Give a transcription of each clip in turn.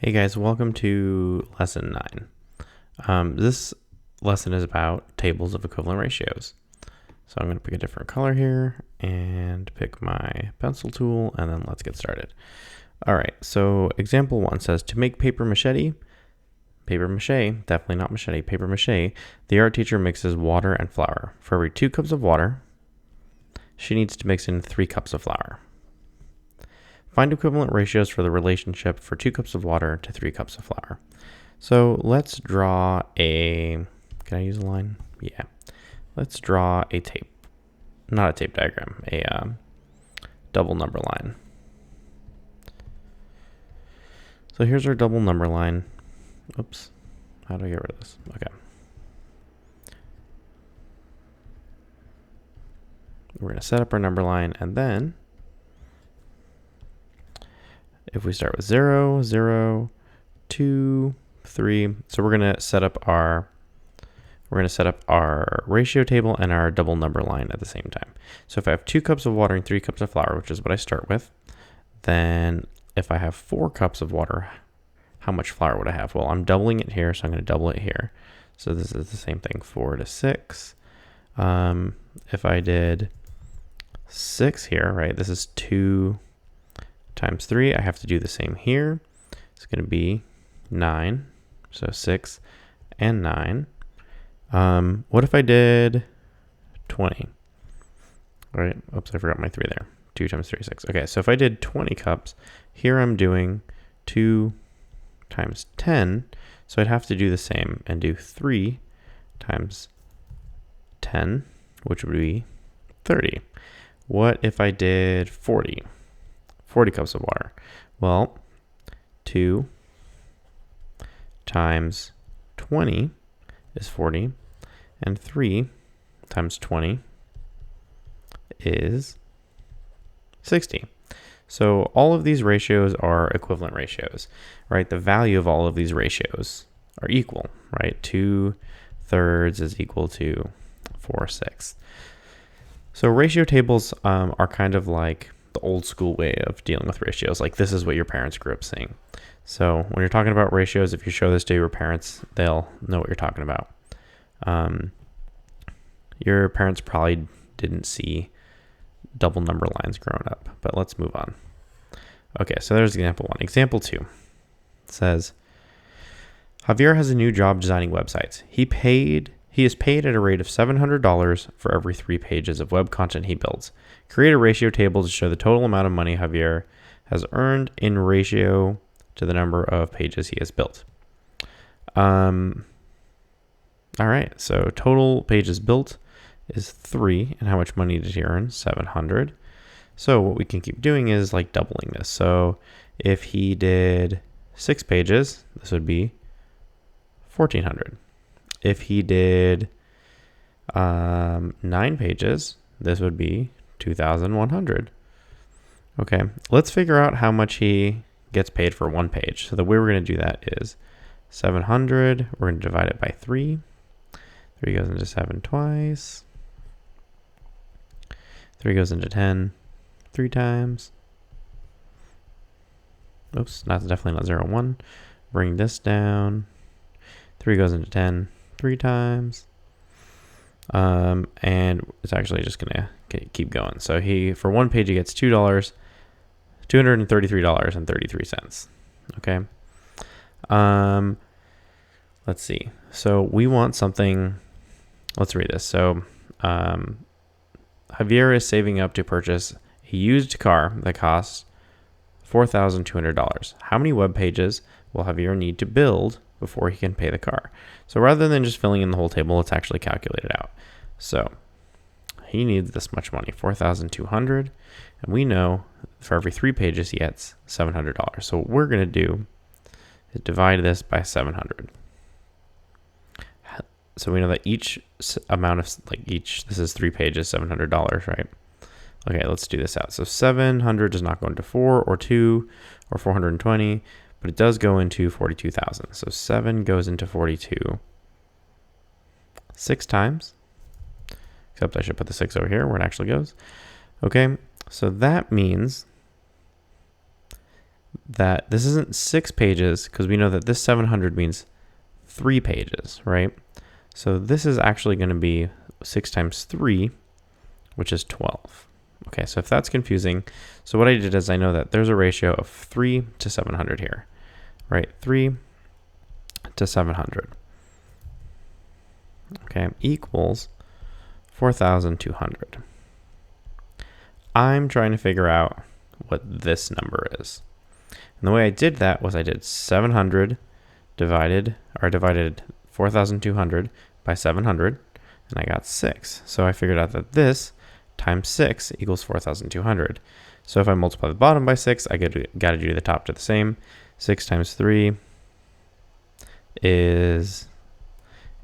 Hey guys, welcome to lesson 9. This lesson is about tables of equivalent ratios. So I'm going to pick a different color here and pick my pencil tool, and then let's get started. All right, so example 1 says to make paper mache, definitely not machete, paper mache, the art teacher mixes water and flour. For every 2 cups of water, she needs to mix in 3 cups of flour. Find equivalent ratios for the relationship for 2 cups of water to 3 cups of flour. So let's draw can I use a line? Yeah. Let's draw a tape, not a tape diagram, a double number line. So here's our double number line. Oops. How do I get rid of this? Okay. We're going to set up our number line, and then if we start with 0, 0, 2, 3, so we're going to set up our ratio table and our double number line at the same time. So if I have 2 cups of water and 3 cups of flour, which is what I start with, then if I have 4 cups of water, how much flour would I have? Well, I'm doubling it here, so I'm going to double it here. So this is the same thing, 4 to 6. If I did 6 here, right, this is 2 times 3. I have to do the same here. It's going to be 9. So 6 and 9. What if I did 20? Right. Oops, I forgot my 3 there. 2 times 3 is 6. Okay, so if I did 20 cups, here I'm doing 2 times 10. So I'd have to do the same and do 3 times 10, which would be 30. What if I did 40? 40 cups of water. Well, 2 times 20 is 40, and 3 times 20 is 60. So all of these ratios are equivalent ratios, right? The value of all of these ratios are equal, right? 2/3 is equal to 4/6. So ratio tables are kind of like the old school way of dealing with ratios. Like this is what your parents grew up seeing. So when you're talking about ratios, if you show this to your parents, they'll know what you're talking about. Your parents probably didn't see double number lines growing up, but let's move on. Okay, so there's example 1. Example 2 says, Javier has a new job designing websites. He is paid at a rate of $700 for every 3 pages of web content he builds. Create a ratio table to show the total amount of money Javier has earned in ratio to the number of pages he has built. All right, so total pages built is 3, and how much money did he earn? 700. So what we can keep doing is like doubling this. So if he did 6 pages, this would be 1,400. If he did 9 pages, this would be 2,100. Okay, let's figure out how much he gets paid for 1 page. So the way we're going to do that is 700. We're going to divide it by 3. 3 goes into 7 twice. 3 goes into 10 3 times. Oops, that's definitely not 0, 1. Bring this down. 3 goes into 10 3 times. And it's actually just going to keep going. So for 1 page, he gets $233.33. Okay. Let's see. So we want something. Let's read this. So Javier is saving up to purchase a used car that costs $4,200. How many web pages will Javier need to build before he can pay the car? So rather than just filling in the whole table, let's actually calculate it out. So he needs this much money, $4,200, and we know for every 3 pages he gets $700. So what we're going to do is divide this by 700. So we know that each amount of this is 3 pages, $700, right? Okay, let's do this out. So 700 does not go into 4 or 2 or 420, but it does go into 42,000. So 7 goes into 42 6 times, except I should put the 6 over here where it actually goes. Okay, so that means that this isn't 6 pages because we know that this 700 means 3 pages, right? So this is actually going to be 6 times 3, which is 12. Okay, so if that's confusing, so what I did is I know that there's a ratio of 3 to 700 here, right? 3 to 700. Okay, equals 4,200. I'm trying to figure out what this number is. And the way I did that was I did 700 divided 4,200 by 700, and I got 6. So I figured out that this times 6 equals 4,200. So if I multiply the bottom by 6, I got to do the top to the same. 6 times 3 is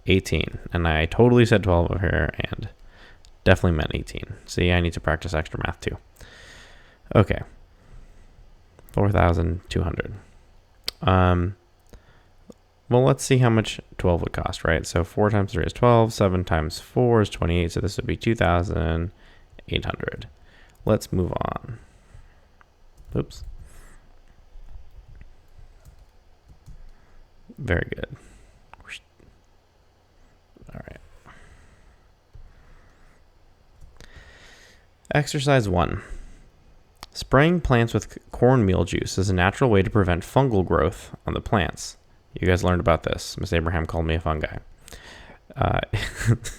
18. And I totally said 12 over here and definitely meant 18. See, I need to practice extra math too. Okay. 4,200. Well, let's see how much 12 would cost, right? So 4 times 3 is 12. 7 times 4 is 28. So this would be 2,800. Let's move on. Oops. Very good. All right. Exercise 1. Spraying plants with cornmeal juice is a natural way to prevent fungal growth on the plants. You guys learned about this. Miss Abraham called me a fungi. It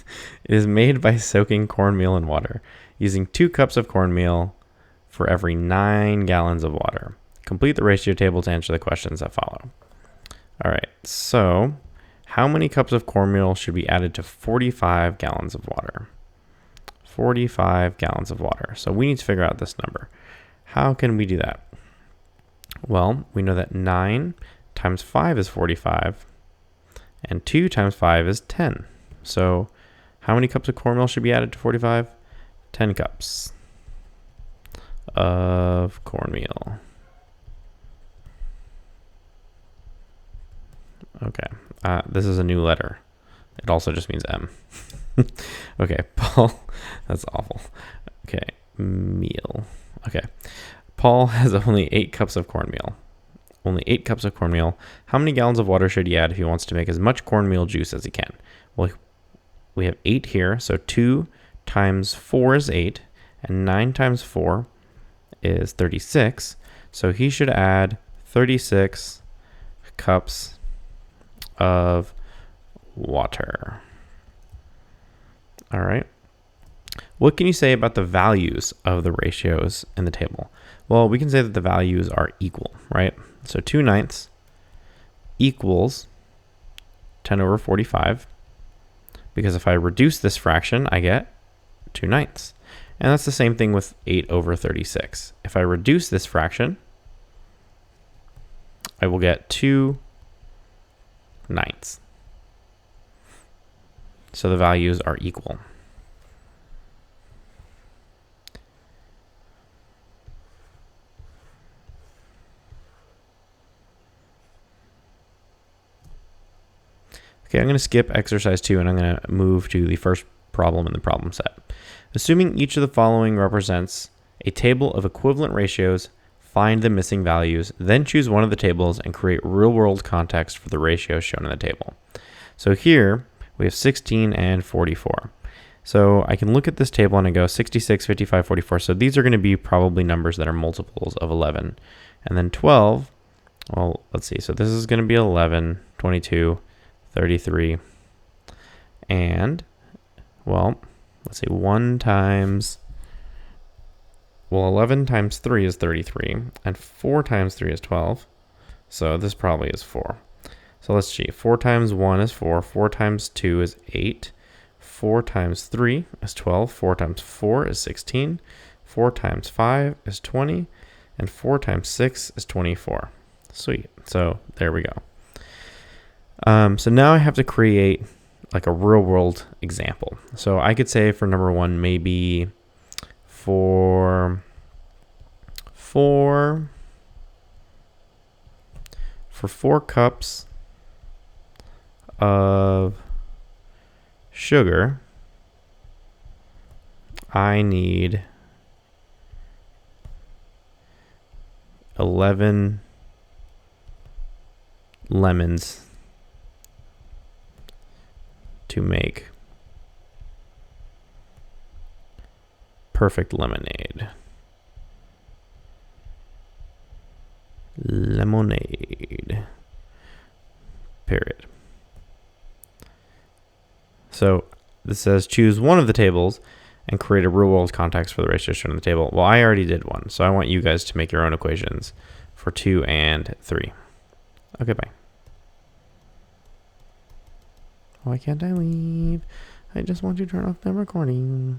is made by soaking cornmeal in water, using 2 cups of cornmeal for every 9 gallons of water. Complete the ratio table to answer the questions that follow. All right, so how many cups of cornmeal should be added to 45 gallons of water? 45 gallons of water. So we need to figure out this number. How can we do that? Well, we know that 9 times 5 is 45, and 2 times 5 is 10. So how many cups of cornmeal should be added to 45? 10 cups of cornmeal. Okay, this is a new letter. It also just means M. Okay, Paul, that's awful. Okay, meal. Okay, Paul has only 8 cups of cornmeal. Only 8 cups of cornmeal. How many gallons of water should he add if he wants to make as much cornmeal juice as he can? Well, we have 8 here, so 2 times 4 is 8, and 9 times 4 is 36. So he should add 36 cups of water. All right. What can you say about the values of the ratios in the table? Well, we can say that the values are equal, right? So 2/9 equals 10 over 45, because if I reduce this fraction, I get 2/9. And that's the same thing with 8 over 36. If I reduce this fraction, I will get 2/9. So the values are equal. Okay, I'm going to skip exercise 2 and I'm going to move to the first problem in the problem set. Assuming each of the following represents a table of equivalent ratios, find the missing values, then choose one of the tables and create real-world context for the ratios shown in the table. So here we have 16 and 44. So I can look at this table and I go 66, 55, 44. So these are going to be probably numbers that are multiples of 11. And then 12, well, let's see. So this is going to be 11, 22, 33, and, well, let's see, 11 times 3 is 33, and 4 times 3 is 12, so this probably is 4. So let's see, 4 times 1 is 4, 4 times 2 is 8, 4 times 3 is 12, 4 times 4 is 16, 4 times 5 is 20, and 4 times 6 is 24. Sweet, so there we go. So now I have to create like a real world example. So I could say for number 1, maybe for 4 cups of sugar, I need 11 lemons to make perfect lemonade. Lemonade. Period. So this says choose one of the tables and create a real world context for the ratio shown in the table. Well, I already did one, so I want you guys to make your own equations for 2 and 3. Okay, bye. Why can't I leave? I just want to turn off the recording.